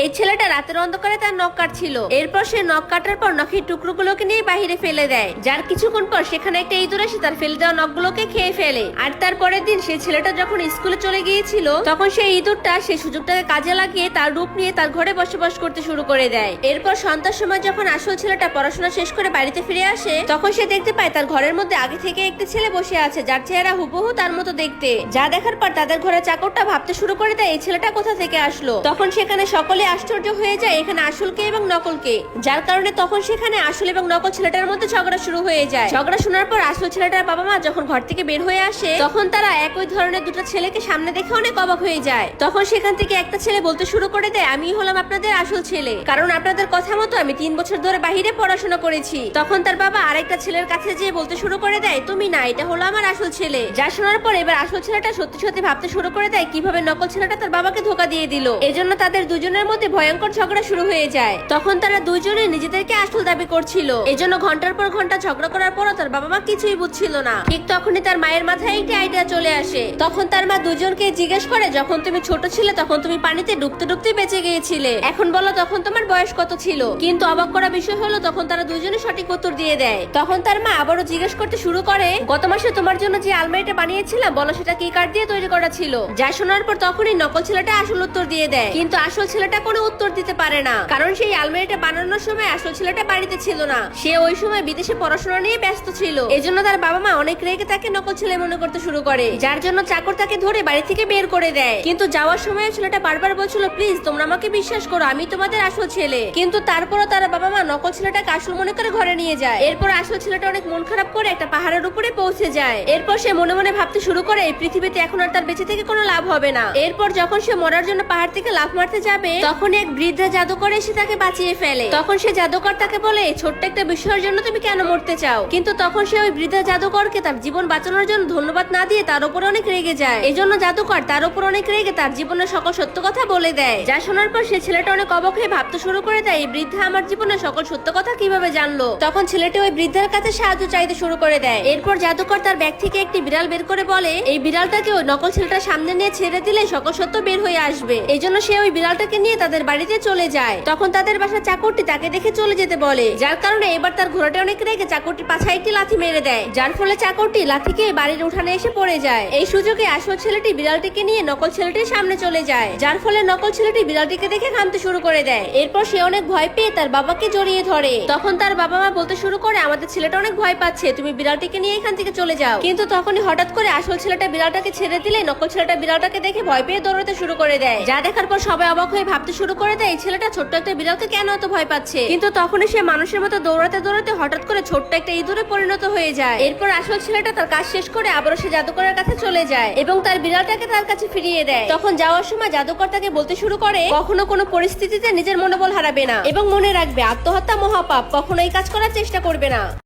এই ছেলেটা রাতের অন্ধকারে তার নখ কাটছিল। এরপর সে নখ কাটার পর নখের টুকরোগুলোকে নিয়ে বাহিরে ফেলে দেয়, যার কিছুক্ষণ পর সেখানে একটা ইঁদুর এসে তার ফেলে দেওয়া নখগুলোকে খেয়ে ফেলে। আর তার পরের দিন সেই ছেলেটা যখন স্কুলে চলে গিয়েছিল, তখন সেই ইঁদুরটা সেই সুযোগটাকে কাজে লাগিয়ে তার রূপ নিয়ে তার ঘরে বসবাস করতে শুরু করে দেয়। এরপর সন্ধ্যার সময় যখন আসল ছেলেটা পড়াশোনা শেষ করে বাড়িতে ফিরে আসে, তখন সে দেখতে পায় তার ঘরের মধ্যে আগে থেকে একটি ছেলে বসে আছে, যার চেহারা হুবহু তার মতো দেখতে। যা দেখার পর তাদের ঘরের চাকরটা ভাবতে শুরু করে দেয় এই ছেলেটা কোথা থেকে আসলো। তখন সেখানে সকলে আশ্চর্য হয়ে যায় এখানে আসলকে এবং নকলকে, যার কারণে তখন সেখানে আসল এবং নকল ছেলেটার মধ্যে ঝগড়া শুরু হয়ে যায়। ঝগড়া শোনার পর আসল ছেলেটার বাবা মা যখন ঘর থেকে বের হয়ে আসে, তখন তারা একই ধরনের দুটো ছেলেকে সামনে দেখে অনেক অবাক হয়ে যায়। তখন সেখান থেকে একটা ছেলে বলতে শুরু করে দেয়, আমি হলাম আপনাদের আসল ছেলে, কারণ আপনাদের কথা মতো আমি 3 বছর ধরে বাহিরে পড়াশোনা করেছি। তখন তার বাবা আরেকটা ছেলের কাছে যেয়ে বলতে শুরু করে দেয়, তুমি না, এটা হলো আমার আসল ছেলে। যা শোনার পর এবার আসল ছেলেটা সত্যি সত্যি ভাবতে শুরু করে দেয় কিভাবে নকল ছেলেটা তার বাবাকে ধোকা দিয়ে দিল। এজন্য তাদের দুজনের মধ্যে ভয়ঙ্কর ঝগড়া শুরু হয়ে যায়। তখন তারা দুজনে নিজেদেরকে আসল দাবি করছিল। এজন্য ঘন্টার পর ঘন্টা ঝগড়া করার পরও তার বাবা মা কিছুই বুঝছিল না। ঠিক তখনই তার মায়ের মাথায় একটি আইডিয়া চলে আসে। তখন তার মা দুজনকে জিজ্ঞেস করে, যখন তুমি ছোট ছিলে তখন তুমি পানিতে ডুবতে ডুবতে বেঁচে গিয়েছিলে, এখন বলো তখন তোমার বয়স কত ছিল। কিন্তু অবাক করা বিষয় হলো তখন তারা দুজনে সঠিক উত্তর দিয়ে দেয়। তখন তার মা আবারও জিজ্ঞেস করতে শুরু করে, গত মাসে তোমার জন্য যে আলমারিটা বানিয়েছিলাম বলো সেটা কি কাঠ দিয়ে তৈরি করা ছিল। যা শোনার পর তখনই নকল ছেলেটা আসল উত্তর দিয়ে দেয়, কিন্তু আসল ছেলেটা কোনো উত্তর দিতে পারে না, কারণ সেই আলমারিটা বানানোর সময় আসল ছেলেটা বাড়িতে ছিল না। সে ওই সময় বিদেশে পড়াশোনা নিয়ে ব্যস্ত ছিল। এজন্য তার বাবা মা অনেক রেগে তাকে নকল ছেলে মনে করতে শুরু করে, যার জন্য চাকর তাকে ধরে বাড়ি থেকে বের করে দেয়। কিন্তু যাওয়ার সময় ছেলেটা বারবার বলছিল, প্লিজ তোমরা আমাকে বিশ্বাস করো, আমি তোমাদের আসল ছেলে। কিন্তু তারপরও তার বাবা মা নকল ছেলেটাকে আসল মনে করে ঘরে নিয়ে যায়। এরপর আসল ছেলেটা অনেক মন খারাপ করে একটা পাহাড়ের উপরে পৌঁছে যায়। এরপর সে মনে মনে ভাবতে শুরু করে এই পৃথিবীতে এখন আর তার বেঁচে থেকে কোনো লাভ হবে না। এরপর যখন সে মরার জন্য পাহাড় থেকে লাফ মারতে যাবে, তখন এক বৃদ্ধা জাদুকর এসে তাকে বাঁচিয়ে ফেলে। তখন সে জাদুকর তাকে বলে, ছোট্ট একটা বিষয়ের জন্য তুমি কেন মরতে চাও। কিন্তু তখন সে ওই বৃদ্ধা জাদুকরকে তার জীবন বাঁচানোর জন্য ধন্যবাদ না দিয়ে তার উপর অনেক রেগে যায়। এই জন্য জাদুকর তার উপর অনেক রেগে তার জীবনের সকল সত্য কথা বলে দেয়। যা শোনার পর সে ছেলেটা অনেক অবাক হয়ে ভাবতে শুরু করে দেয়, এই বৃদ্ধা আমার জীবনের সকল সত্য কথা কিভাবে জানলো। তখন ছেলেটি ওই বৃদ্ধার কাছে সাহায্য চাইতে শুরু করে দেয়। এরপর জাদুকর তার ব্যাগ থেকে একটি বিড়াল বের করে বলে, এই বিড়ালটাকে ওই নকল ছেলেটার সামনে নিয়ে ছেড়ে দিলে সকল সত্য বের হয়ে আসবে। এই জন্য সে ওই বিড়ালটাকে নিয়ে তাদের বাড়িতে চলে যায়। তখন তাদের বাসার চাকরটি তাকে দেখে চলে যেতে বলে, যার কারণে এবার তার ঘোড়াটা অনেক রেগে চাকরটির পাছায় একটি লাথি মেরে দেয়, যার ফলে চাকরটি লাথিকে বাড়ির উঠানে এসে পড়ে যায়। এই সুযোগে আসল ছেলেটি বিড়ালটিকে নিয়ে নকল ছেলেটির সামনে চলে যায়, যার ফলে নকল ছেলেটি বিড়ালটিকে দেখে কাঁদতে শুরু করে দেয়। এরপর সে অনেক ভয় পেয়ে তার বাবাকে জড়িয়ে ধরে। তখন তার বাবা মা বলতে শুরু করে, আমাদের ছেলেটা অনেক ভয় পাচ্ছে, তুমি বিড়ালটিকে নিয়ে এখান থেকে চলে যাও। কিন্তু তখনই হঠাৎ করে আসল ছেলেটা বিড়ালটাকে ছেড়ে দিলে নকল ছেলেটা বিড়ালটাকে দেখে ভয় পেয়ে দৌড়াতে শুরু করে দেয়। যা দেখার পর সবাই অবাক হয়ে ভাবতে শুরু করে দেয় এই ছেলেটা ছোট্ট একটা বিড়ালকে কেন এত ভয় পাচ্ছে। কিন্তু তখনই সে মানুষের মতো দৌড়াতে দৌড়াতে হঠাৎ করে ছোট্ট একটা ইঁদুরে পরিণত হয়ে যায়। এরপর আসল ছেলেটা তার কাজ শেষ করে আবারও সে জাদুকরের কাছে চলে যায় এবং তার বিড়ালটাকে তার কাছে ফিরিয়ে দেয়। তখন যাওয়ার সময় জাদুকর তাকে বলতে শুরু করে, কখনো কোনো পরিস্থিতিতে নিজের মনোবল হারাবে না এবং মনে রাখবে আত্মহত্যা মহাপাপ, কখনো এই কাজ করার চেষ্টা করবে না।